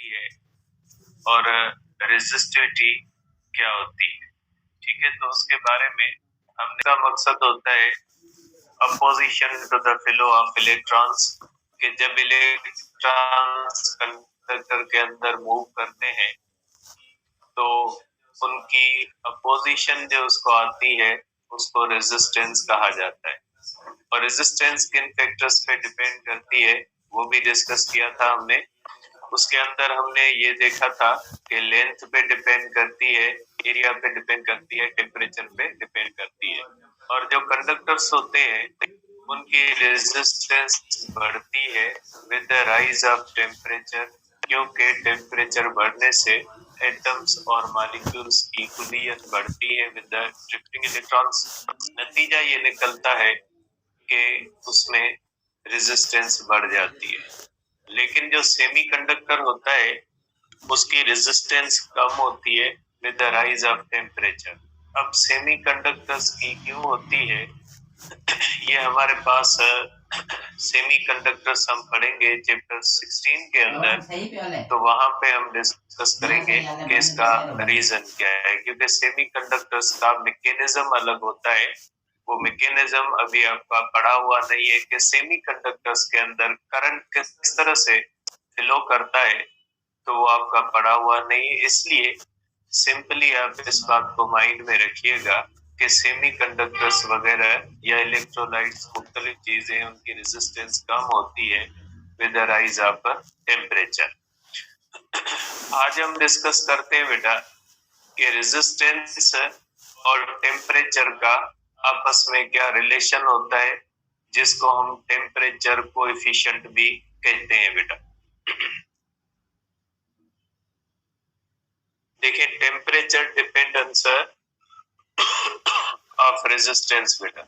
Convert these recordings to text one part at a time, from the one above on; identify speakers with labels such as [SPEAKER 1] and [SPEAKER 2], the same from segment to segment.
[SPEAKER 1] होती है और रेजिस्टिविटी क्या होती है। ठीक है, तो उसके बारे में हमने का मकसद होता है opposition to the flow of electrons, कि जब इलेक्ट्रॉन्स कंडक्टर के अंदर मूव करते हैं तो उनकी अपोजिशन जो उसको आती है उसको रेजिस्टेंस कहा जाता है। और रेजिस्टेंस किन फैक्टर्स पे डिपेंड करती है वो भी डिस्कस किया था हमने। उसके अंदर हमने ये देखा था कि लेंथ पे डिपेंड करती है, एरिया पे डिपेंड करती है, टेम्परेचर पे डिपेंड करती है। और जो कंडक्टर्स होते हैं उनकी रेजिस्टेंस बढ़ती है with the rise of temperature, क्योंकि टेम्परेचर बढ़ने से एटम्स और मॉलिक्यूल्स की कुलियत बढ़ती है विद द ड्रिफ्टिंग इलेक्ट्रॉन्स। नतीजा ये निकलता है कि उसमें रेजिस्टेंस बढ़ जाती है। लेकिन जो सेमीकंडक्टर होता है उसकी रेजिस्टेंस कम होती है with the rise of temperature. अब सेमीकंडक्टर्स की क्यों होती है, ये हमारे पास सेमीकंडक्टर्स हम पढ़ेंगे चैप्टर 16 के अंदर, तो वहां पे हम डिस्कस करेंगे कि इसका रीजन क्या है। क्योंकि सेमीकंडक्टर्स का मैकेनिज्म अलग होता है, वो मैकेनिज्म अभी आपका पढ़ा हुआ नहीं है कि सेमीकंडक्टर्स के अंदर करंट किस तरह से फ्लो करता है, तो वो आपका पढ़ा हुआ नहीं है। इसलिए सिंपली आप इस बात को माइंड में रखिएगा कि सेमीकंडक्टर्स वगैरह या इलेक्ट्रोलाइट्स मुख्तलिफ चीजें उनकी रेजिस्टेंस कम होती है with the rise of temperature. आज हम डिस्कस करते हैं बेटा कि रेजिस्टेंस और टेम्परेचर का आपस में क्या रिलेशन होता है, जिसको हम टेम्परेचर कोएफिशिएंट भी कहते हैं बेटा। देखिए, टेम्परेचर डिपेंडेंस ऑफ रेजिस्टेंस बेटा।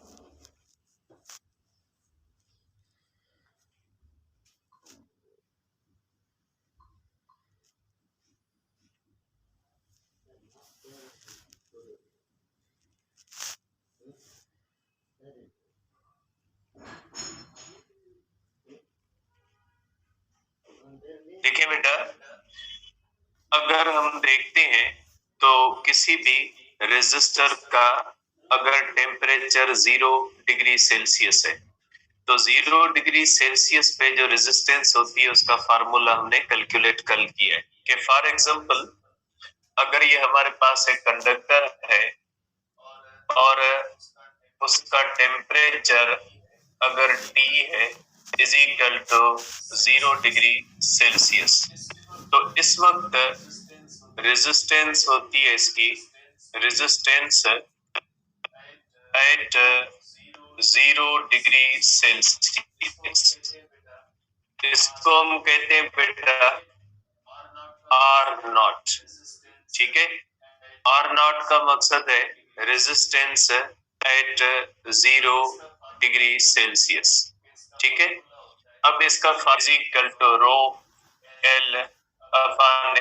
[SPEAKER 1] देखिए बेटा, अगर हम देखते हैं तो किसी भी रेजिस्टर का अगर टेम्परेचर 0 डिग्री सेल्सियस है तो 0 डिग्री सेल्सियस पे जो रेजिस्टेंस होती है उसका फार्मूला हमने कैलकुलेट कर किया है। कि फॉर एग्जांपल अगर ये हमारे पास एक कंडक्टर है और उसका टेम्परेचर अगर T है is equal to 0 degree Celsius, तो इस वक्त रेजिस्टेंस होती है इसकी रेजिस्टेंस एट 0 डिग्री सेल्सियस। इसको हम कहते हैं बेटा R नॉट। ठीक है, R नॉट का मकसद है रेजिस्टेंस एट 0 डिग्री सेल्सियस। ठीक है, अब इसका physical to rho L upon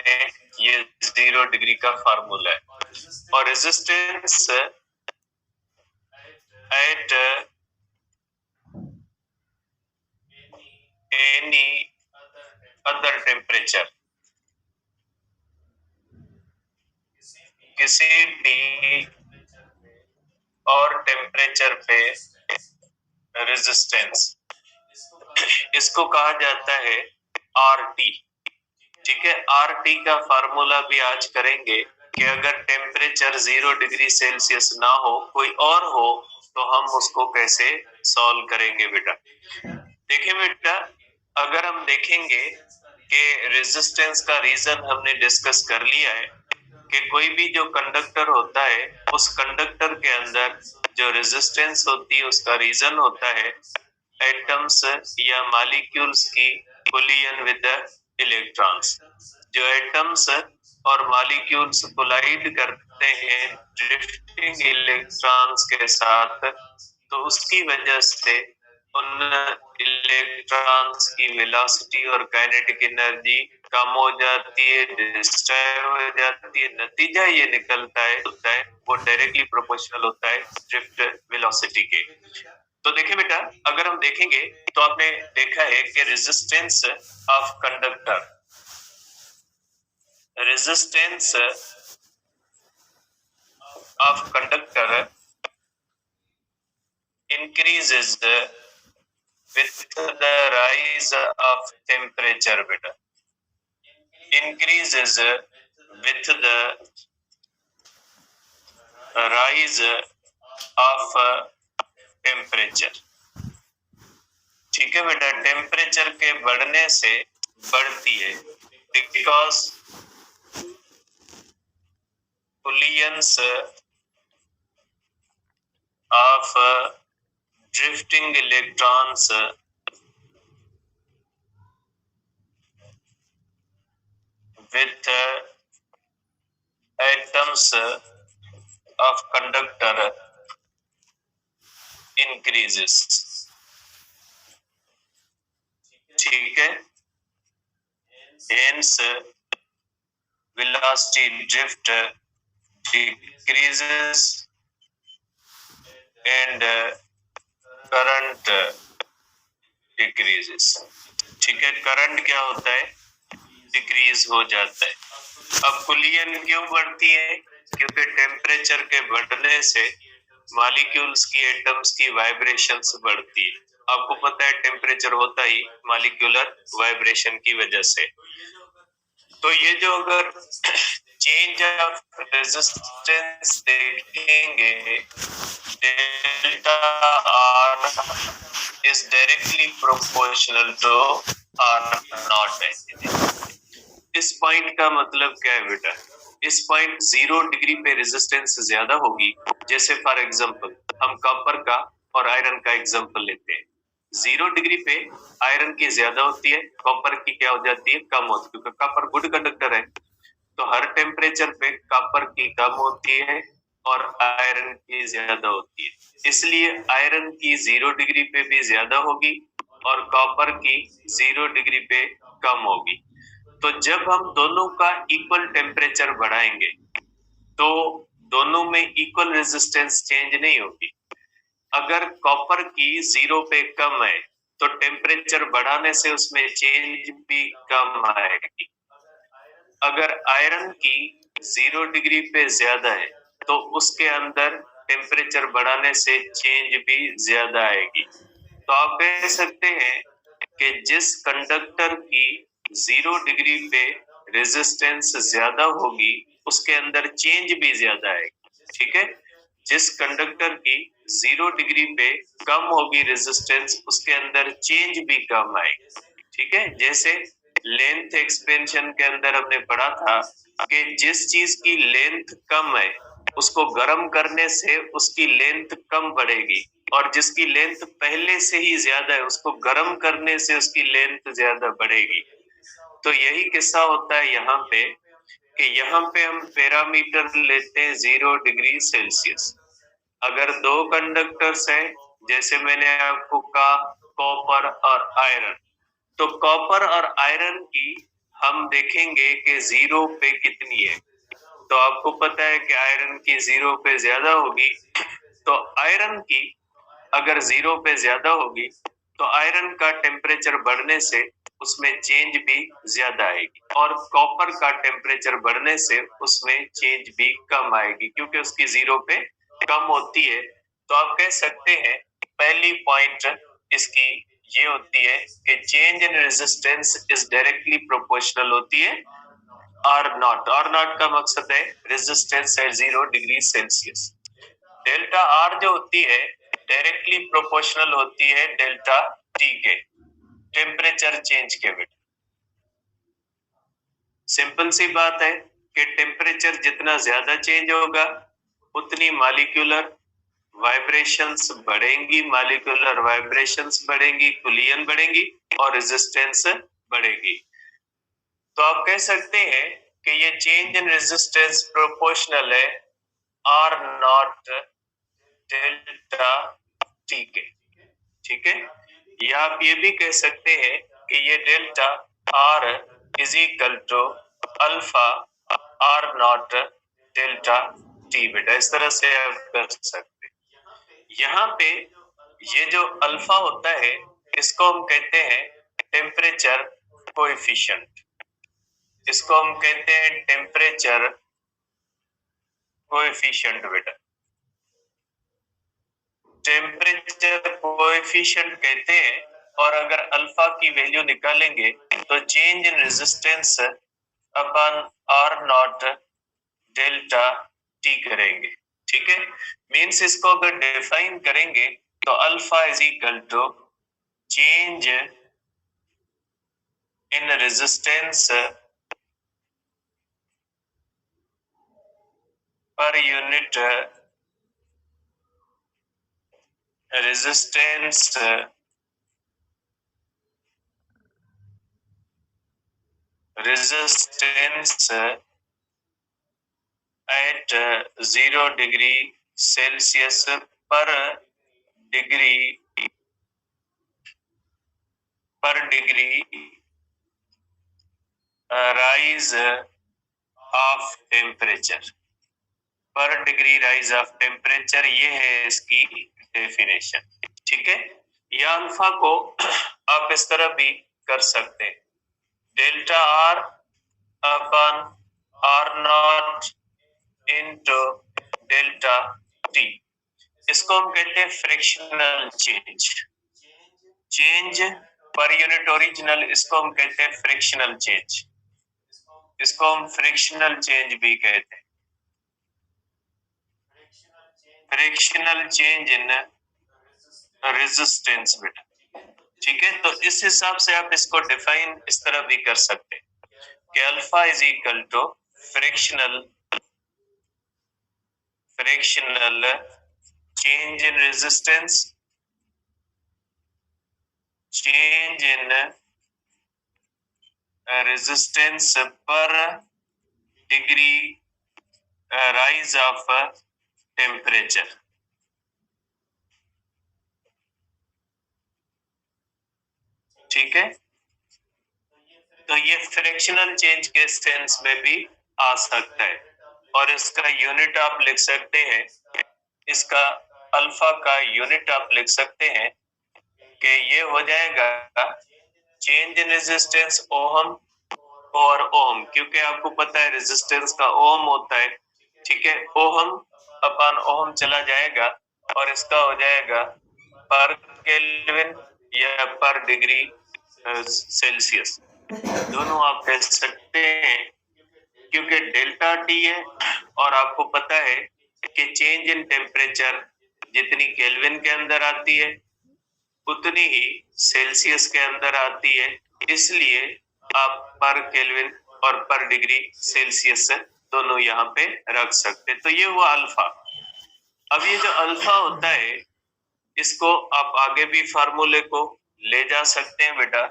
[SPEAKER 1] ये 0 डिग्री का फार्मूला है। और resistance at any other temperature, किसी भी और टेम्परेचर पे रेजिस्टेंस, इसको कहा जाता है RT। ठीक है, RT का फार्मूला भी आज करेंगे कि अगर टेम्परेचर 0 डिग्री सेल्सियस ना हो कोई और हो तो हम उसको कैसे सॉल्व करेंगे बेटा। देखिए बेटा, अगर हम देखेंगे कि रेजिस्टेंस का रीजन हमने डिस्कस कर लिया है कि कोई भी जो कंडक्टर होता है उस कंडक्टर के अंदर जो रेजिस्टेंस होती है उसका रीजन होता है एटम्स या मॉलिक्यूल्स की कोलिजन विद इलेक्ट्रॉन्स। जो एटम्स और मॉलिक्यूल्स कोलाइड करते हैं ड्रिफ्टिंग इलेक्ट्रॉन्स के साथ, तो उसकी वजह से उन इलेक्ट्रॉन्स की वेलोसिटी और काइनेटिक एनर्जी कम हो जाती है, डिस्ट्रॉय हो जाती है। नतीजा ये निकलता है वो डायरेक्टली प्रोपोर्शनल होता है ड्रिफ्ट वेलोसिटी के। तो देखिए बेटा, अगर हम देखेंगे तो आपने देखा है कि resistance of conductor resistance of conductor increases with the rise of temperature beta. Increases with the rise of temperature. ठीक है बेटा, टेम्परेचर के बढ़ने से बढ़ती है, because collisions of drifting electrons with atoms of conductor increases. ठीक है, hence velocity drift decreases and current decreases. ठीक है, करंट क्या होता है, डिक्रीज हो जाता है। अब कुलियन क्यों बढ़ती है, क्योंकि टेम्परेचर के बढ़ने से मॉलिक्यूल्स की, एटम्स की वाइब्रेशंस बढ़ती है। आपको पता है टेम्परेचर होता ही मॉलिक्यूलर वाइब्रेशन की वजह से। तो ये जो अगर चेंज ऑफ रेजिस्टेंस देखेंगे, delta R is directly proportional to R naught है। इस पॉइंट का मतलब क्या है बेटा, इस पॉइंट 0 डिग्री पे रेजिस्टेंस ज्यादा होगी। जैसे फॉर एग्जांपल हम कॉपर का और आयरन का एग्जांपल लेते हैं। 0 डिग्री पे आयरन की ज्यादा होती है, कॉपर की क्या हो जाती है, कम होती है, क्योंकि कॉपर गुड कंडक्टर है। तो हर टेम्परेचर पे कॉपर की कम होती है और आयरन की ज्यादा होती है। इसलिए आयरन की 0 डिग्री पे भी ज्यादा होगी और कॉपर की 0 डिग्री पे कम होगी। तो जब हम दोनों का इक्वल टेम्परेचर बढ़ाएंगे तो दोनों में इक्वल रेजिस्टेंस चेंज नहीं होगी। अगर कॉपर की 0 पे कम है तो टेम्परेचर बढ़ाने से उसमें चेंज भी कम आएगी। अगर आयरन की 0 डिग्री पे ज्यादा है तो उसके अंदर टेम्परेचर बढ़ाने से चेंज भी ज्यादा आएगी। तो आप कह सकते हैं कि जिस कंडक्टर की 0 डिग्री पे रेजिस्टेंस ज्यादा होगी उसके अंदर चेंज भी ज्यादा आएगी। ठीक है, जिस कंडक्टर की 0 डिग्री पे कम होगी रेजिस्टेंस उसके अंदर चेंज भी कम आएगी। ठीक है, जैसे लेंथ एक्सपेंशन के अंदर हमने पढ़ा था कि जिस चीज की लेंथ कम है उसको गर्म करने से उसकी लेंथ कम बढ़ेगी, और जिसकी लेंथ पहले से ही ज्यादा है उसको गर्म करने से उसकी लेंथ ज्यादा बढ़ेगी। तो यही किस्सा होता है यहाँ पे कि यहाँ पे हम पैरामीटर लेते हैं 0 डिग्री सेल्सियस। अगर दो कंडक्टर्स हैं, जैसे मैंने आपको कहा कॉपर और आयरन, तो कॉपर और आयरन की हम देखेंगे कि 0 पे कितनी है। तो आपको पता है कि आयरन की 0 पे ज्यादा होगी, तो आयरन की अगर 0 पे ज्यादा होगी तो आयरन का टेम्परेचर बढ़ने से उसमें चेंज भी ज्यादा आएगी, और कॉपर का टेम्परेचर बढ़ने से उसमें चेंज भी कम आएगी क्योंकि उसकी 0 पे कम होती है। तो आप कह सकते हैं पहली पॉइंट इसकी ये होती है कि change in resistance is directly proportional होती है आर नॉट। आर नॉट का मकसद है रेजिस्टेंस है 0 डिग्री सेल्सियस। डेल्टा आर जो होती है डायरेक्टली प्रोपोर्शनल होती है डेल्टा टी के, टेम्परेचर चेंज के बेटा। सिंपल सी बात है कि टेम्परेचर जितना ज्यादा चेंज होगा उतनी मॉलिक्यूलर वाइब्रेशंस बढ़ेंगी, मॉलिक्यूलर वाइब्रेशंस बढ़ेंगी, कुलियन बढ़ेंगी और रेजिस्टेंस बढ़ेगी। तो आप कह सकते हैं कि ये चेंज इन रेजिस्टेंस प्रोपोर्शनल है आर नॉट डेल्टा टी के। ठीक है, या आप ये भी कह सकते हैं कि ये delta R is equal to alpha R naught delta T बेटा। इस तरह से आप कर सकते हैं। यहाँ पे ये जो अल्फा होता है इसको हम कहते हैं टेम्परेचर कोएफिशिएंट। इसको हम कहते हैं टेम्परेचर कोएफिशिएंट बेटा, टेम्परेचर कोएफिशिएंट कहते हैं। और अगर अल्फा की वैल्यू निकालेंगे तो change in resistance upon R naught delta T करेंगे। ठीक है, मीन्स इसको अगर डिफाइन करेंगे तो alpha is equal to change in resistance per unit resistance at 0 degree Celsius per degree rise of temperature, per degree rise of temperature, ये है इसकी डेफिनेशन। ठीक है, या अल्फा को आप इस तरह भी कर सकते हैं, delta R upon R naught into delta T. इसको हम कहते हैं fractional change, change per unit original, इसको हम कहते हैं फ्रैक्शनल चेंज, इसको हम फ्रैक्शनल चेंज भी कहते हैं, फ्रैक्शनल चेंज इन रेजिस्टेंस बेटा। ठीक है, तो इस हिसाब से आप इसको डिफाइन इस तरह भी कर सकते हैं कि alpha is equal to fractional change in resistance, change in resistance per degree rise of temperature. ठीक है, तो ये फ्रैक्शनल चेंज के सेंस में भी आ सकता है, और इसका यूनिट आप लिख सकते हैं, इसका अल्फा का यूनिट आप लिख सकते हैं कि ये हो जाएगा चेंज इन रेजिस्टेंस ओहम और ओहम, क्योंकि आपको पता है रेजिस्टेंस का ओहम होता है। ठीक है, ओहम अपन ओहम चला जाएगा और इसका हो जाएगा पर केल्विन या पर डिग्री सेल्सियस, दोनों आप कह सकते हैं, क्योंकि डेल्टा टी है और आपको पता है कि चेंज इन टेम्परेचर जितनी केल्विन के अंदर आती है उतनी ही सेल्सियस के अंदर आती है, इसलिए आप पर केल्विन और पर डिग्री सेल्सियस दोनों यहाँ पे रख सकते। तो ये हुआ अल्फा। अब ये जो अल्फा होता है इसको आप आगे भी फार्मूले को ले जा सकते हैं बेटा,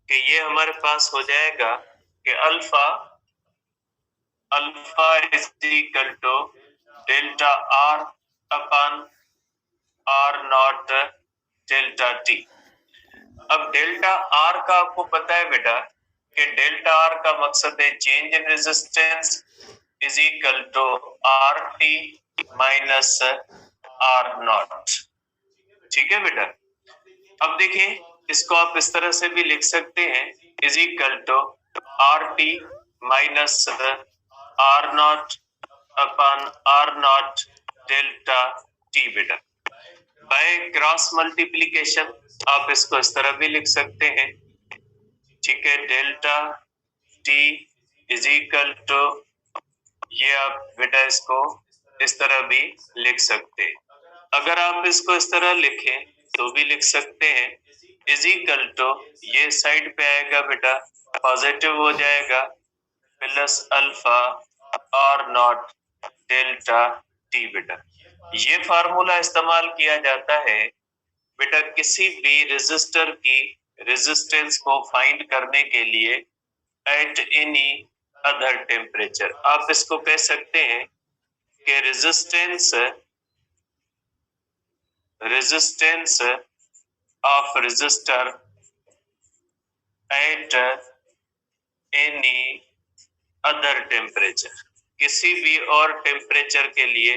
[SPEAKER 1] कि ये हमारे पास हो जाएगा कि alpha is equal to delta R upon R naught delta T. अब डेल्टा आर का आपको पता है बेटा कि डेल्टा आर का मकसद है change in resistance is equal to R T minus R naught. ठीक है बेटा, अब देखिए इसको आप इस तरह से भी लिख सकते हैं, is equal to R T minus R naught upon R naught delta T बेटा। बाय क्रॉस मल्टीप्लीकेशन आप इसको इस तरह भी लिख सकते हैं। ठीक है, delta T is equal to, ये आप बेटा इसको इस तरह भी लिख सकते हैं। अगर आप इसको इस तरह लिखें तो भी लिख सकते हैं, इज इक्वल टू, ये साइड पे आएगा बेटा पॉजिटिव हो जाएगा, plus alpha R naught delta T बेटा। ये फार्मूला इस्तेमाल किया जाता है बेटा किसी भी रेजिस्टर की रेजिस्टेंस को फाइंड करने के लिए एट एनी अदर टेम्परेचर। आप इसको कह सकते हैं कि resistance of resistor at any other temperature, किसी भी और टेम्परेचर के लिए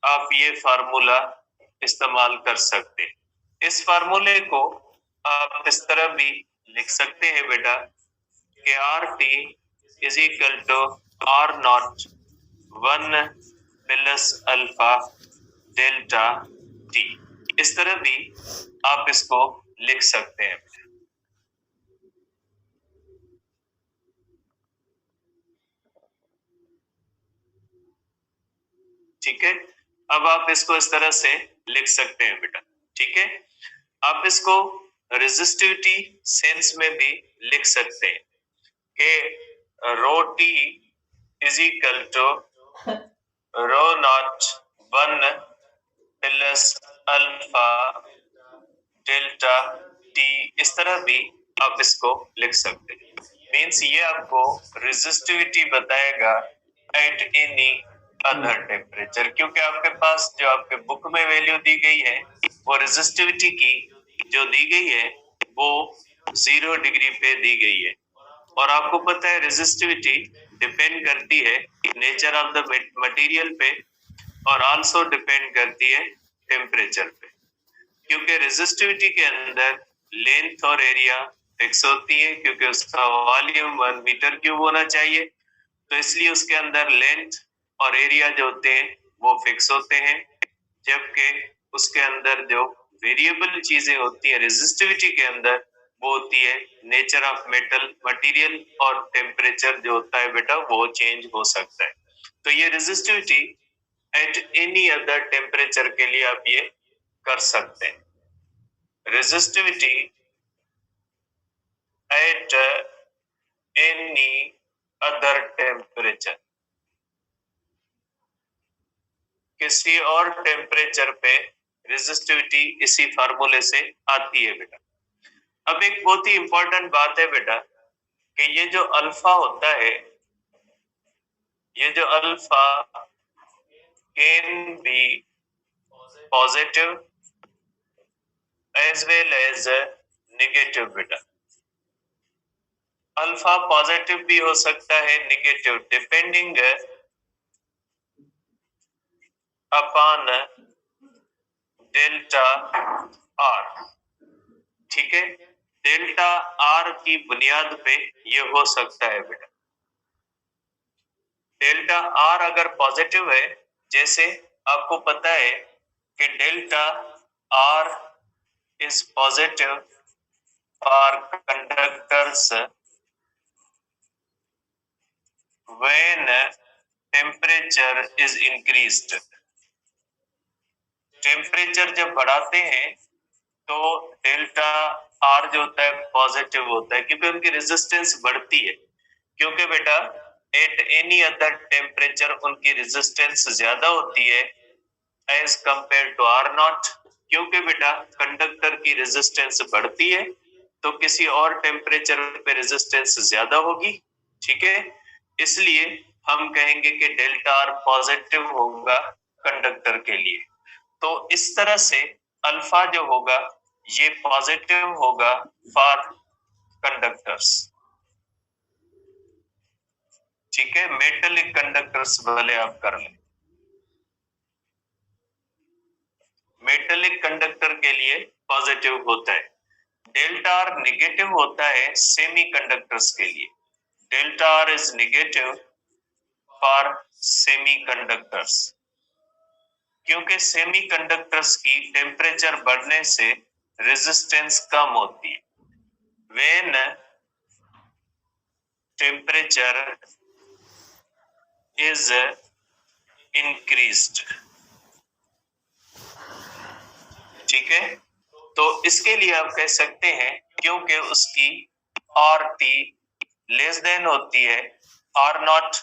[SPEAKER 1] आप ये फार्मूला इस्तेमाल कर सकते हैं। इस फार्मूले को आप इस तरह भी लिख सकते हैं बेटा कि R T is equal to R naught 1 plus alpha delta T. इस तरह भी आप इसको लिख सकते हैं। ठीक है, अब आप इसको इस तरह से लिख सकते हैं बेटा। ठीक है, आप इसको रेजिस्टिविटी सेंस में भी लिख सकते हैं कि rho T is equal to rho naught 1 plus alpha delta T. इस तरह भी आप इसको लिख सकते हैं। मीन्स ये आपको रेजिस्टिविटी बताएगा एट एनी अदर टेम्परेचर, क्योंकि आपके पास जो आपके बुक में वैल्यू दी गई है वो रेजिस्टिविटी की जो दी गई है वो 0 डिग्री पे दी गई है। और आपको पता है रेजिस्टिविटी डिपेंड करती है नेचर ऑफ द मटेरियल पे और आल्सो डिपेंड करती है टेम्परेचर पे, क्योंकि रेजिस्टिविटी के अंदर लेंथ और एरिया फिक्स होती है, क्योंकि उसका वॉल्यूम 1 मीटर क्यूब होना चाहिए, तो इसलिए उसके अंदर लेंथ और एरिया जो होते हैं वो फिक्स होते हैं। जबकि उसके अंदर जो वेरिएबल चीजें होती है रेजिस्टिविटी के अंदर वो होती है नेचर ऑफ मेटल मटेरियल, और टेम्परेचर जो होता है बेटा वो चेंज हो सकता है। तो ये resistivity eight any other temperature के लिए आप ये कर सकते हैं। Resistivity eight any other temperature, किसी और टेम्परेचर पे रेजिस्टिविटी इसी फार्मूले से आती है बेटा। अब एक बहुत ही इंपॉर्टेंट बात है बेटा कि ये जो अल्फा होता है, ये जो alpha can be positive as well as negative बेटा। अल्फा पॉजिटिव भी हो सकता है, negative, depending upon delta R. ठीक है, डेल्टा आर की बुनियाद पे ये हो सकता है बेटा। डेल्टा आर अगर पॉजिटिव है, जैसे आपको पता है कि delta R is positive for conductors when temperature is increased. Temperature जब बढ़ाते हैं तो डेल्टा आर जो होता है पॉजिटिव होता है, क्योंकि उनकी रेजिस्टेंस बढ़ती है। क्योंकि बेटा एट एनी अदर टेम्परेचर उनकी रेजिस्टेंस ज्यादा होती है as compare to R naught, क्योंकि बेटा कंडक्टर की रेजिस्टेंस बढ़ती है तो किसी और टेम्परेचर पे रेजिस्टेंस ज्यादा होगी। ठीक है, इसलिए हम कहेंगे कि डेल्टा आर पॉजिटिव होगा कंडक्टर के लिए। तो इस तरह से अल्फा जो होगा ये पॉजिटिव होगा फॉर कंडक्टर्स। ठीक है, मेटलिक कंडक्टर्स भले आप कर लें, मेटलिक कंडक्टर के लिए पॉजिटिव होता है। डेल्टा आर नेगेटिव होता है सेमी कंडक्टर्स के लिए। Delta R is negative for semi conductors, क्योंकि सेमी कंडक्टर्स की टेम्परेचर बढ़ने से रेजिस्टेंस कम होती है। When temperature is increased. ठीक है, तो इसके लिए आप कह सकते हैं क्योंकि उसकी आर टी लेस देन होती है आर नॉट,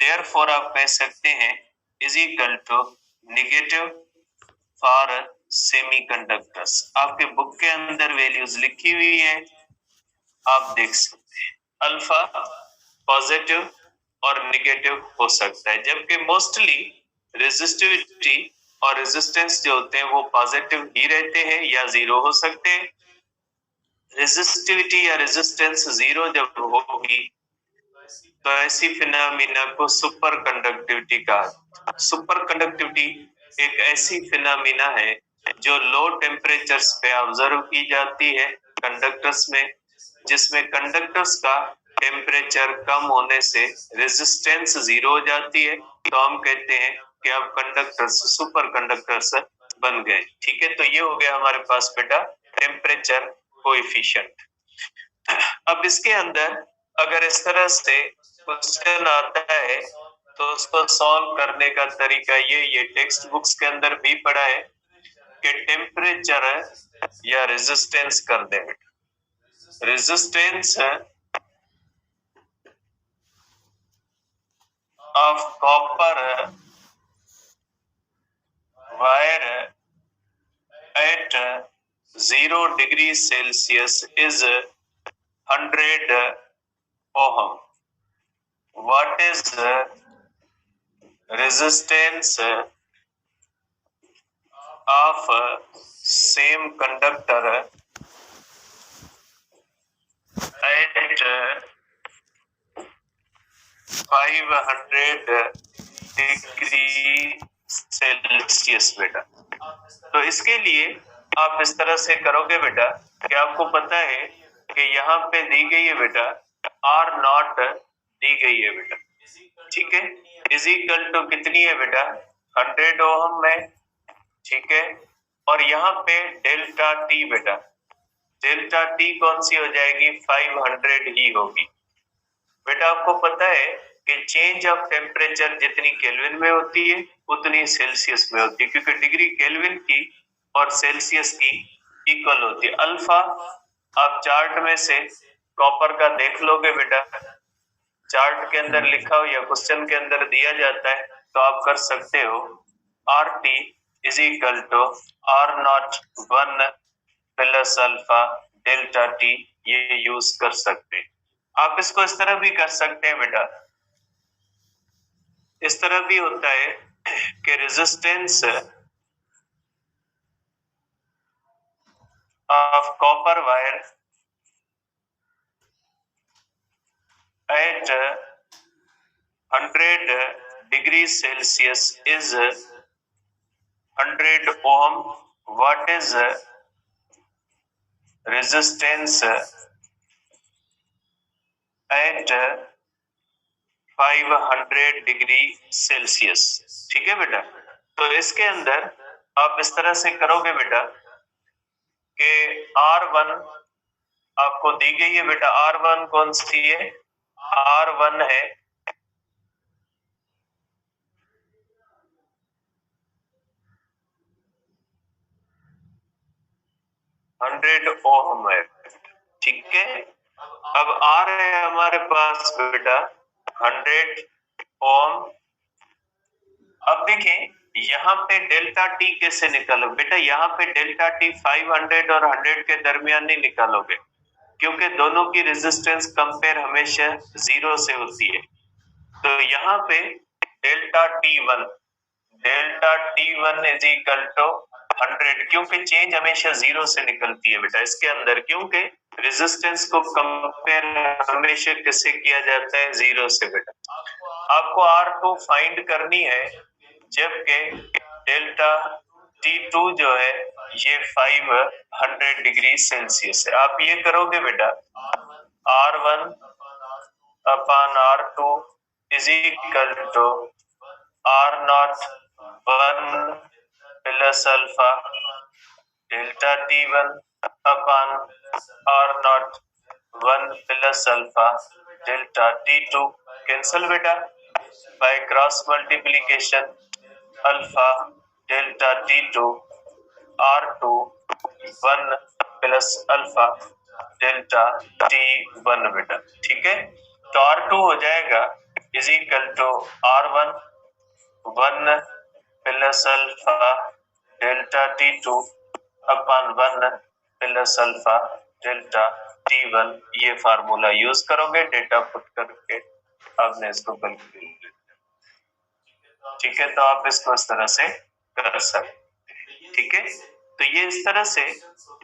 [SPEAKER 1] देयरफॉर आप कह सकते हैं is equal to negative for semiconductors. आपके बुक के अंदर वैल्यूज लिखी हुई है, आप देख सकते हैं। अल्फा पॉजिटिव और नेगेटिव हो सकता है, जबकि मोस्टली रेजिस्टिविटी और रेजिस्टेंस जो होते हैं वो पॉजिटिव ही रहते हैं या जीरो हो सकते हैं। रेजिस्टिविटी या रेजिस्टेंस जीरो जब होगी तो ऐसी फिनोमिना को सुपर कंडक्टिविटी कहा। सुपर कंडक्टिविटी एक ऐसी फिनोमिना है जो लो टेम्परेचर्स पे ऑब्जर्व की जाती है कंडक्टर्स में, जिसमें कंडक्टर्स का टेम्परेचर कम होने से रेजिस्टेंस जीरो हो जाती है, तो हम कहते हैं कि अब कंडक्टर्स सुपर कंडक्टर्स बन गए। ठीक है, तो ये हो गया हमारे पास बेटा टेम्परेचर कोएफिशिएंट। अब इसके अंदर अगर इस तरह से क्वेश्चन आता है तो उसको सॉल्व करने का तरीका ये टेक्स्ट बुक्स के अंदर भी पढ़ा है कि टेम्परेचर या रेजिस्टेंस कर दे। Resistance of copper wire at 0 degree Celsius is 100 ohm. What is resistance of same conductor at 500 degree Celsius बेटा? तो इसके लिए आप इस तरह से करोगे बेटा कि आपको पता है कि यहाँ पे दी गई है बेटा आर नॉट दी गई है बेटा, ठीक है, इज इक्वल टू कितनी है बेटा 100 ओहम में, ठीक है, और यहाँ पे डेल्टा टी बेटा, डेल्टा टी कौन सी हो जाएगी 500 ही होगी बेटा। आपको पता है कि चेंज ऑफ टेम्परेचर जितनी केल्विन में होती है उतनी सेल्सियस में होती है, क्योंकि डिग्री केल्विन की और सेल्सियस की इक्वल होती है। अल्फा आप चार्ट में से कॉपर का देख लोगे बेटा, चार्ट के अंदर लिखा हो या क्वेश्चन के अंदर दिया जाता है तो आप कर सकते हो R T is equal to R naught 1 plus alpha delta T, ये यूज कर सकते हैं। आप इसको इस तरह भी कर सकते हैं बेटा, इस तरह भी होता है कि resistance of copper wire at 100 degrees Celsius is 100 ohm. What is resistance at 500 degree Celsius? ठीक है बेटा, तो इसके अंदर आप इस तरह से करोगे बेटा कि R1 आपको दी गई है बेटा, R1 कौन सी है, R1 है 100 ओम है, ठीक है। अब R है हमारे पास बेटा 100 ओम। अब देखिए यहाँ पे डेल्टा टी कैसे निकालो बेटा, यहाँ पे डेल्टा टी 500 और 100 के दरमियान नहीं निकालोगे, क्योंकि दोनों की रेजिस्टेंस कंपेयर हमेशा 0 से होती है। तो यहाँ पे delta T one is equal to 100, क्योंकि चेंज हमेशा 0 से निकलती है बेटा इसके अंदर, क्योंकि रेजिस्टेंस को कंपेयर हमेशा किससे किया जाता है 0 से बेटा। आपको R2 फाइंड करनी है, जबकि डेल्टा T2 जो है ये 500 डिग्री सेल्सियस है। आप ये करोगे बेटा R1 upon R2 is equal to R naught 1 plus alpha delta T1 upon R naught 1 plus alpha delta T2। Cancel बेटा, by cross multiplication alpha delta T2 R2 1 plus alpha delta T1 बेटा, ठीक है। तो R2 हो जाएगा is equal to R1 1 plus alpha delta T2 upon 1 plus alpha delta T1। ये formula use करोगे data put करके, आपने इसको कैलकुलेट, ठीक है। तो आप इसको इस तरह से कर सकते, ठीक है। तो ये इस तरह से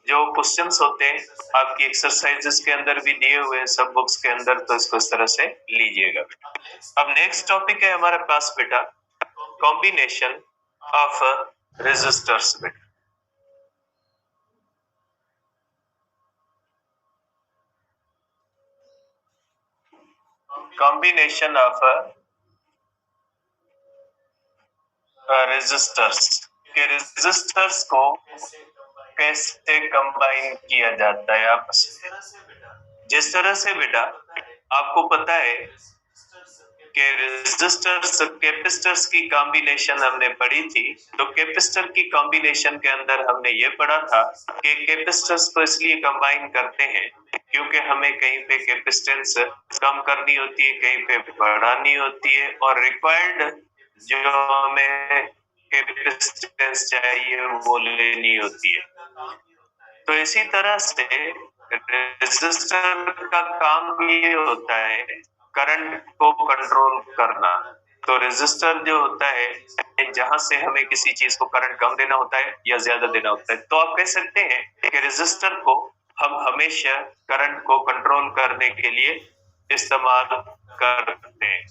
[SPEAKER 1] जो क्वेश्चंस होते हैं आपकी एक्सरसाइजेस के अंदर भी दिए हुए हैं सब बुक्स के अंदर, तो इसको इस तरह से लीजिएगा बेटा। अब नेक्स्ट टॉपिक है हमारे पास बेटा कॉम्बिनेशन ऑफ रेजिस्टर्स बेटा। कॉम्बिनेशन ऑफ रेजिस्टर्स के रेजिस्टर्स को कैसे कंबाइन किया जाता है आपस में। जिस तरह से बेटा आपको पता है कि रेजिस्टर्स कैपेसिटर्स की कॉम्बिनेशन हमने पढ़ी थी, तो कैपेसिटर की कॉम्बिनेशन के अंदर हमने ये पढ़ा था कि कैपेसिटर्स को इसलिए कंबाइन करते हैं क्योंकि हमें कहीं पे कैपेसिटेंस कम करनी होती है, कहीं पे बढ़ानी होती है, और रिक्वायर्ड जो हमें कैपेसिटेंस चाहिए वो लेनी होती है। तो इसी तरह से रेजिस्टर का काम ये होता है करंट को कंट्रोल करना। तो रेजिस्टर जो होता है जहां से हमें किसी चीज को करंट कम देना होता है या ज्यादा देना होता है, तो आप कह सकते हैं कि रेजिस्टर को हम हमेशा करंट को कंट्रोल करने के लिए इस्तेमाल करते हैं।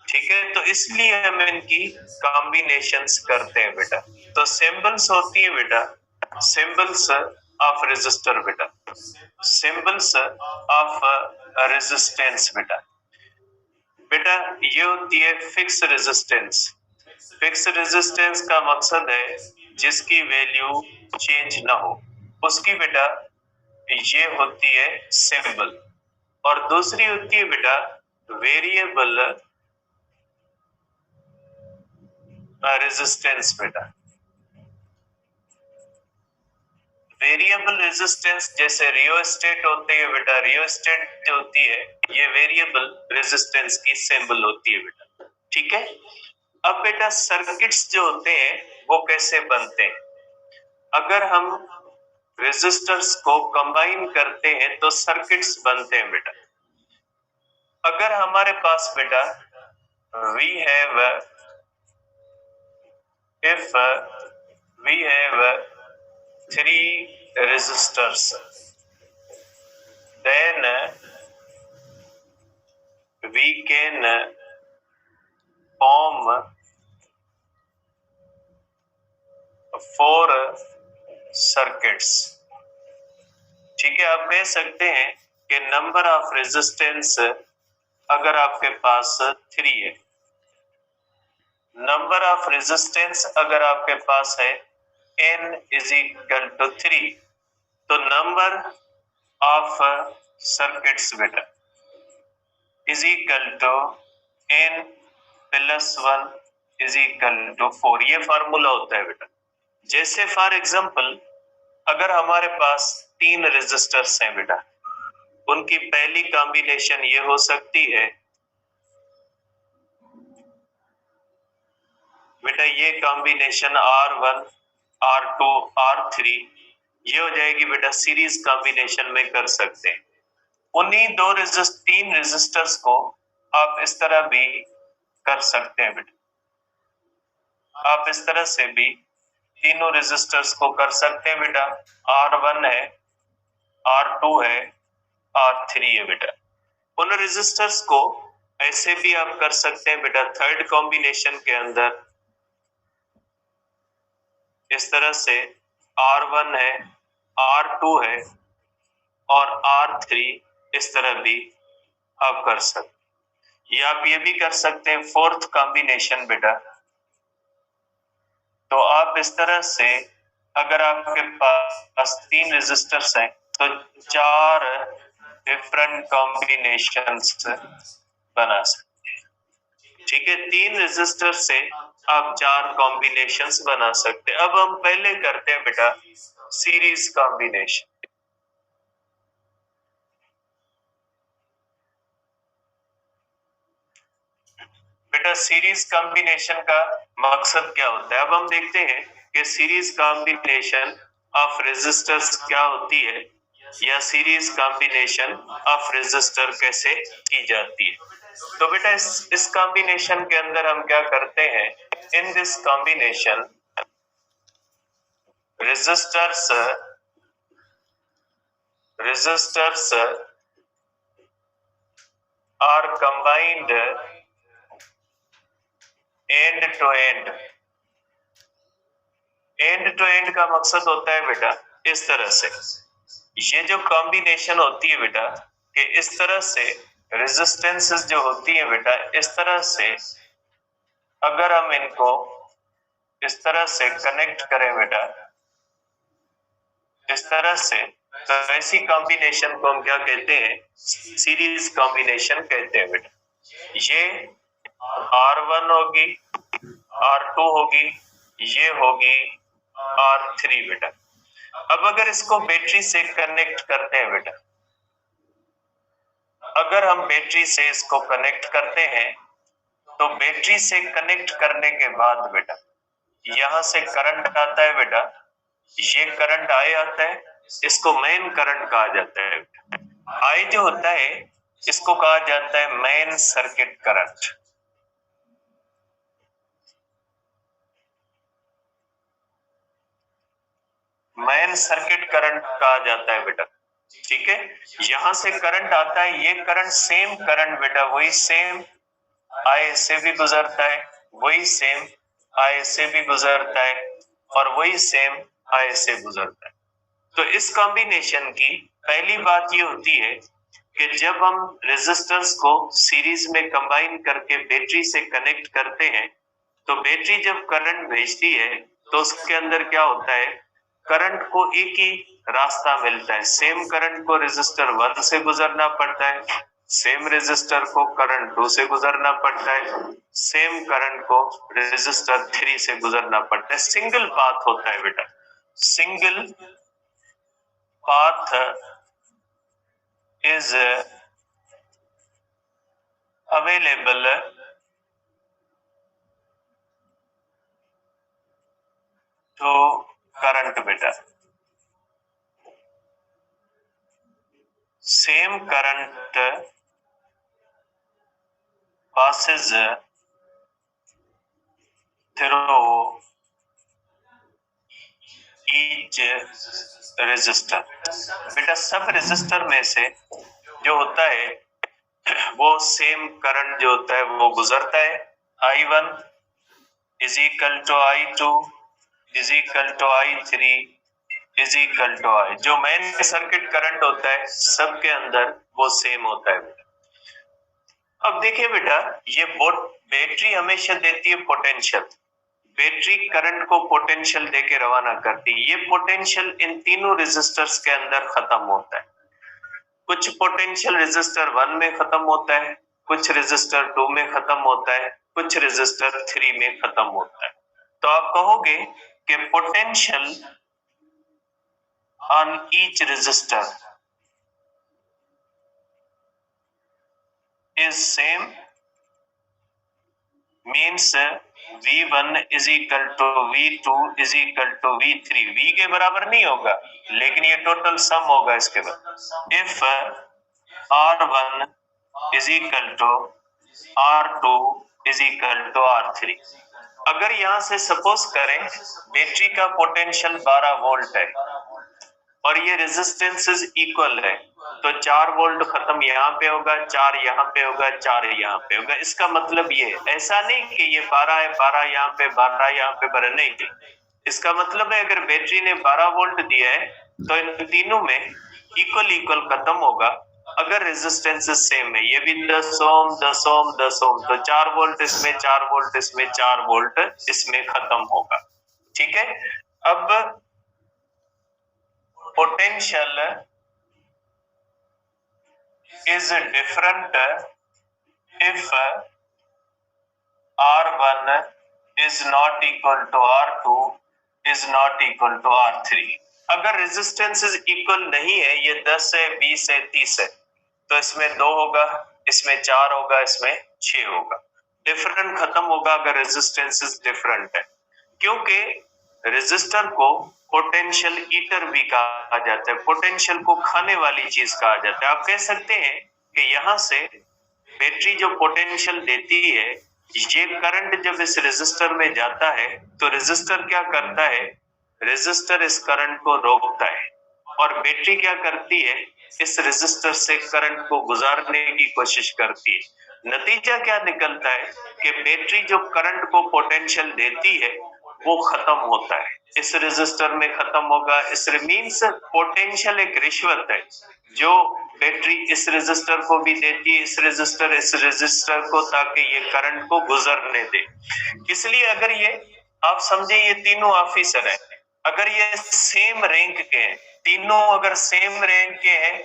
[SPEAKER 1] ठीक है, तो इसलिए हम इनकी कॉम्बिनेशंस करते हैं बेटा। तो सिंबल्स होती है बेटा, सिंबल्स ऑफ रेजिस्टर बेटा, सिंबल्स ऑफ रेजिस्टेंस बेटा। बेटा ये होती है फिक्स रेजिस्टेंस। फिक्स रेजिस्टेंस का मकसद है जिसकी वैल्यू चेंज ना हो, उसकी बेटा ये होती है सिंबल। और दूसरी होती है बेटा वेरिएबल रेजिस्टेंस बेटा। वेरिएबल रेजिस्टेंस जैसे रियोस्टेट होते हैं बेटा, रियोस्टेट जो होती है ये वेरिएबल रेजिस्टेंस की सिंबल होती है बेटा। ठीक है, अब बेटा सर्किट्स जो होते हैं वो कैसे बनते हैं। अगर हम रेजिस्टर्स को कंबाइन करते हैं तो सर्किट्स बनते हैं बेटा। अगर हमारे पास बेटा we have if we have 3 resistors, then we can form 4 circuits। ठीक है, आप कह सकते हैं कि नंबर ऑफ रेजिस्टेंस अगर आपके पास 3 है, नंबर ऑफ रेजिस्टेंस अगर आपके पास है n इज इक्वल टू 3, तो नंबर ऑफ सर्किट्स बेटा is equal to n plus 1 is equal to 4। ये फार्मूला होता है बेटा। जैसे फॉर एग्जांपल अगर हमारे पास 3 रेजिस्टर्स हैं बेटा, उनकी पहली कॉम्बिनेशन ये हो सकती है बेटा, ये कॉम्बिनेशन R1 R2 R3 ये हो जाएगी बेटा, सीरीज कॉम्बिनेशन में कर सकते हैं। उन्हीं 3 रेजिस्टर्स को आप इस तरह भी कर सकते हैं बेटा। आप इस तरह से भी तीनों रेजिस्टर्स को कर सकते हैं बेटा। R1 है, R2 है, R3 है बेटा। उन रेजिस्टर्स को ऐसे भी आप कर सकते हैं बेटा, थर्ड कॉम्बिनेशन के अंदर इस तरह से R1 है, R2 है और R3 इस तरह भी आप कर सकते। या आप ये भी कर सकते हैं फोर्थ कॉम्बिनेशन बेटा। तो आप इस तरह से अगर आपके पास 3 रेजिस्टर्स हैं तो 4 डिफरेंट कॉम्बिनेशंस बना सकते हैं। ठीक है, 3 रेजिस्टर से आप 4 कॉम्बिनेशंस बना सकते हैं। अब हम पहले करते हैं बेटा सीरीज कॉम्बिनेशन। बेटा सीरीज कॉम्बिनेशन का मकसद क्या होता है, अब हम देखते हैं कि सीरीज कॉम्बिनेशन ऑफ रेजिस्टर्स क्या होती है या सीरीज कॉम्बिनेशन ऑफ रेजिस्टर कैसे की जाती है। तो बेटा इस कॉम्बिनेशन के अंदर हम क्या करते हैं, in this combination resistors are combined end to end. End to end का मकसद होता है बेटा इस तरह से, ये जो कॉम्बिनेशन होती है बेटा कि इस तरह से रेजिस्टेंसेस जो होती है बेटा, इस तरह से अगर हम इनको इस तरह से कनेक्ट करें बेटा, इस तरह से, तो ऐसी कॉम्बिनेशन को हम क्या कहते हैं? सीरीज कॉम्बिनेशन कहते हैं बेटा। ये R1 होगी, R2 होगी, ये होगी R3 बेटा। अब अगर इसको बैटरी से कनेक्ट करते हैं बेटा, अगर हम बैटरी से इसको कनेक्ट करते हैं, तो बैटरी से कनेक्ट करने के बाद बेटा यहां से करंट आता है बेटा, ये करंट आई आता है, इसको मेन करंट कहा जाता है। आई जो होता है इसको कहा जाता है main circuit current. Main circuit current कहा जाता है बेटा, ठीक है। यहां से करंट आता है, ये करंट सेम करंट बेटा वही सेम आई से भी गुजरता है, वही सेम आई से भी गुजरता है, और वही सेम आई से गुजरता है। तो इस कॉम्बिनेशन की पहली बात ये होती है कि जब हम रेजिस्टेंस को सीरीज में कंबाइन करके बैटरी से कनेक्ट करते हैं, तो बैटरी जब करंट भेजती है तो उसके अंदर क्या होता है? करंट को एक ही रास्ता मिलता है। सेम करंट को रेजिस्टर 1 से गुजरना पड़ता है, सेम रेजिस्टर को करंट 2 से गुजरना पड़ता है, सेम करंट को रेजिस्टर 3 से गुजरना पड़ता है। सिंगल पाथ होता है बेटा, single path is available to current बेटा। same current passes through each resistor बेटा। सब रेजिस्टर में से जो होता है वो सेम करंट जो होता है वो गुजरता है। I1 is equal to I2 is equal to I3 is equal to I। जो मेन सर्किट करंट होता है सबके अंदर वो सेम होता है। अब देखिए बेटा, ये बैटरी हमेशा देती है पोटेंशियल, बैटरी करंट को पोटेंशियल देके रवाना करती है। ये पोटेंशियल इन तीनों रेजिस्टर्स के अंदर खत्म होता है। कुछ पोटेंशियल रेजिस्टर 1 में खत्म होता है, कुछ रेजिस्टर 2 में खत्म होता है, कुछ रेजिस्टर 3 में खत्म होता है। तो आप कहोगे कि potential on each resistor is same, means V1 is equal to V2 is equal to V3। V के बराबर नहीं होगा, लेकिन ये टोटल सम होगा इसके बाद। If R1 is equal to R2 is equal to R3। अगर यहां से सपोज करें बैटरी का पोटेंशियल 12 वोल्ट है और ये रेजिस्टेंसेस इक्वल है, तो 4 वोल्ट खत्म यहाँ पे होगा, 4 यहाँ पे होगा, 4 यहाँ पे होगा। इसका मतलब ये ऐसा नहीं कि ये 12 है, 12 यहाँ पे, 12 यहाँ पे, 12 नहीं। इसका मतलब है अगर बैटरी ने 12 वोल्ट दिया है तो इन तीनों में इक्वल इक्वल खत्म होगा। अगर रेजिस्टेंसेस सेम है, ये भी 10 ओम 10 ओम 10 ओम, तो 4 वोल्ट इसमें, 4 वोल्ट इसमें, 4 वोल्ट इसमें खत्म होगा। ठीक है। अब potential is different if R1 is not equal to R2 is not equal to R3। अगर रेजिस्टेंसेस इक्वल नहीं है, ये 10 है, 20 है, 30 है, तो इसमें 2 होगा, इसमें 4 होगा, इसमें 6 होगा। डिफरेंट खत्म होगा अगर रेजिस्टेंसेस डिफरेंट है, क्योंकि रेजिस्टर को पोटेंशियल ईटर भी कहा जाता है, पोटेंशियल को खाने वाली चीज कहा जाता है। आप कह सकते हैं कि यहाँ से बैटरी जो पोटेंशियल देती है, ये करंट जब इस रेजिस्टर में जाता है तो रेजिस्टर क्या करता है? रेजिस्टर इस करंट को रोकता है, और बैटरी क्या करती है? इस रेजिस्टर से करंट को गुजारने की कोशिश करती है। नतीजा क्या निकलता है कि बैटरी जो करंट को पोटेंशियल देती है वो खत्म होता है, इस रेजिस्टर में खत्म होगा। इस मीन्स पोटेंशियल एक रिश्वत है जो बैटरी इस रेजिस्टर को भी देती है, इस रेजिस्टर को, ताकि ये करंट को गुजरने दे। इसलिए अगर ये आप समझे ये तीनों ऑफिसर है, अगर ये सेम रैंक के हैं, तीनों अगर सेम रैंक के हैं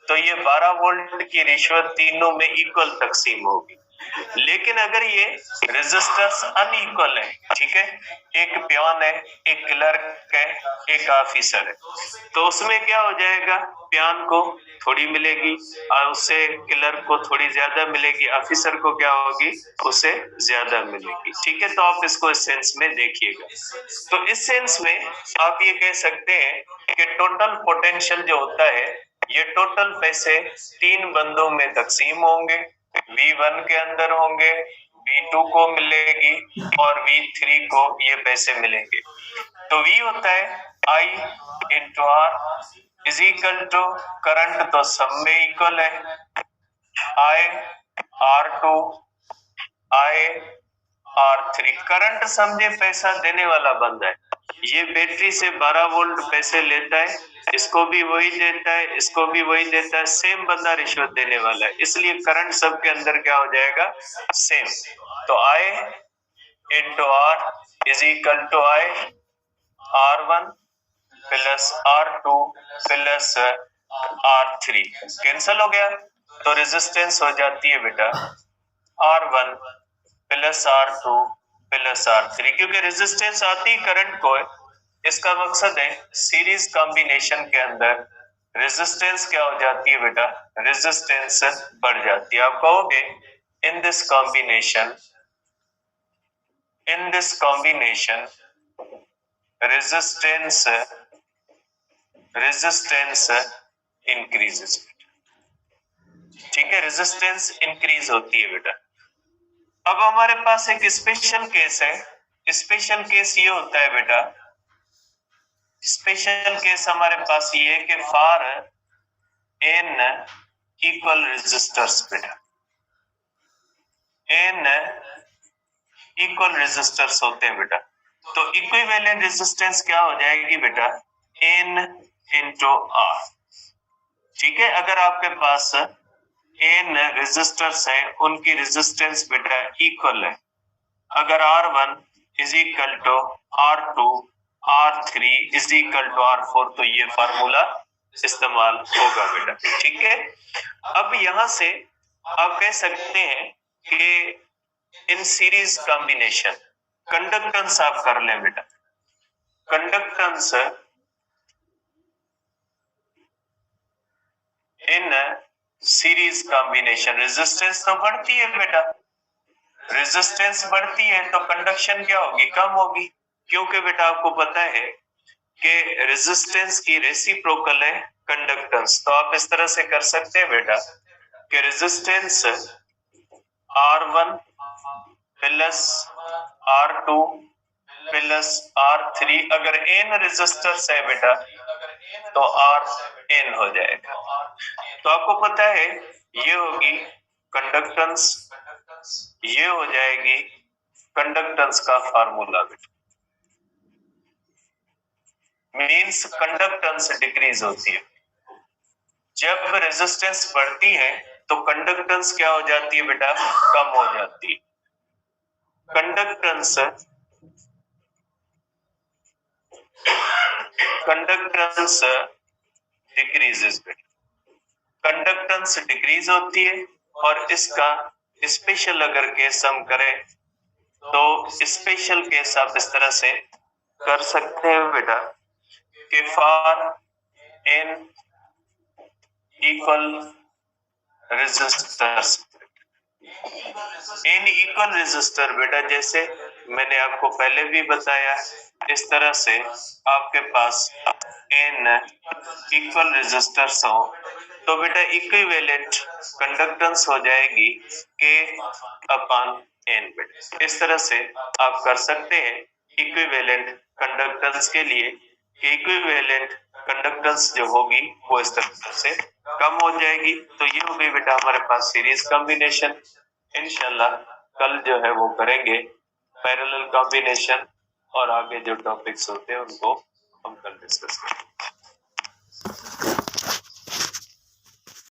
[SPEAKER 1] तो ये 12 वोल्ट की रिश्वत तीनों में इक्वल तकसीम होगी। लेकिन अगर ये रेजिस्टर्स अनइक्वल है, ठीक है, एक पियोन है, एक क्लर्क है, एक ऑफिसर है, तो उसमें क्या हो जाएगा, पियोन को थोड़ी मिलेगी और उससे क्लर्क को थोड़ी ज्यादा मिलेगी, ऑफिसर को क्या होगी, उसे ज्यादा मिलेगी। ठीक है, तो आप इसको इस सेंस में देखिएगा। तो इस सेंस में आप ये कह सकते हैं कि टोटल पोटेंशियल जो होता है ये टोटल पैसे तीन बंदों में तकसीम होंगे, V1 के अंदर होंगे, V2 को मिलेगी और V3 को ये पैसे मिलेंगे। तो V होता है I into R is equal to, current तो सब में इक्वल है, I R2 I R3। Current समझे पैसा देने वाला बंदा है, ये बैटरी से 12 वोल्ट पैसे लेता है, इसको भी वही देता है, इसको भी वही देता है, सेम बंदा रिश्वत देने वाला है, इसलिए करंट सबके अंदर क्या हो जाएगा, सेम। तो I into R is equal to I R1 plus R2 plus R3, cancel हो गया, तो रेजिस्टेंस हो जाती है बेटा R1 plus R2 plus R3, क्योंकि रेजिस्टेंस आती करंट को है। इसका मकसद है सीरीज कॉम्बिनेशन के अंदर रेजिस्टेंस क्या हो जाती है बेटा, रेजिस्टेंस बढ़ जाती है। आप कहोगे इन दिस कॉम्बिनेशन रेजिस्टेंस इंक्रीजेस। ठीक है, रेजिस्टेंस इंक्रीज होती है बेटा। अब हमारे पास एक स्पेशल केस है, स्पेशल केस ये होता है बेटा, स्पेशल केस हमारे पास ये है कि फॉर एन इक्वल रेजिस्टर्स बेटा, एन इक्वल रेजिस्टर्स होते हैं बेटा, तो इक्विवेलेंट रेजिस्टेंस क्या हो जाएगी बेटा, एन इंटू आर। ठीक है, अगर आपके पास एन रेजिस्टर्स है, उनकी रेजिस्टेंस बेटा इक्वल है, अगर R1 is equal to R2 R3 is equal to R4, तो ये फार्मूला इस्तेमाल होगा बेटा। ठीक है, अब यहां से आप कह सकते हैं कि इन सीरीज कॉम्बिनेशन कंडक्टेंस आप कर लें बेटा, conductance in series combination, resistance तो बढ़ती है बेटा, रेजिस्टेंस बढ़ती है तो कंडक्शन क्या होगी, कम होगी, क्योंकि बेटा आपको पता है कि रेजिस्टेंस की रेसिप्रोकल है कंडक्टेंस। तो आप इस तरह से कर सकते हैं बेटा कि resistance R1 plus R2 plus R3, अगर n रेजिस्टर्स है बेटा तो Rn हो जाएगा। तो आपको पता है ये होगी कंडक्टेंस, ये हो जाएगी कंडक्टेंस का फार्मूला बेटा, मींस कंडक्टेंस डिक्रीज होती है। जब रेजिस्टेंस बढ़ती है तो कंडक्टेंस क्या हो जाती है बेटा, कम हो जाती है। कंडक्टेंस डिक्रीजेस बेटा, कंडक्टेंस डिक्रीज होती है। और इसका स्पेशल अगर केस हम करें तो स्पेशल केस आप इस तरह से कर सकते हैं बेटा कि for n equal resistors, in equal resistor बेटा, जैसे मैंने आपको पहले भी बताया, इस तरह से आपके पास एन इक्वल रेजिस्टर्स हो तो बेटा इक्विवेलेंट कंडक्टेंस हो जाएगी K अपॉन N बेटा। इस तरह से आप कर सकते हैं इक्विवेलेंट कंडक्टेंस के लिए, इक्विवेलेंट कंडक्टेंस जो होगी वो इस तरह से कम हो जाएगी। तो ये हो गई बेटा हमारे पास सीरीज कॉम्बिनेशन। इंशाल्लाह कल जो है वो करेंगे पैरेलल कॉम्बिनेशन, और आगे जो टॉपिक्स होते हैं उनको हम कल डिस्कस करेंगे।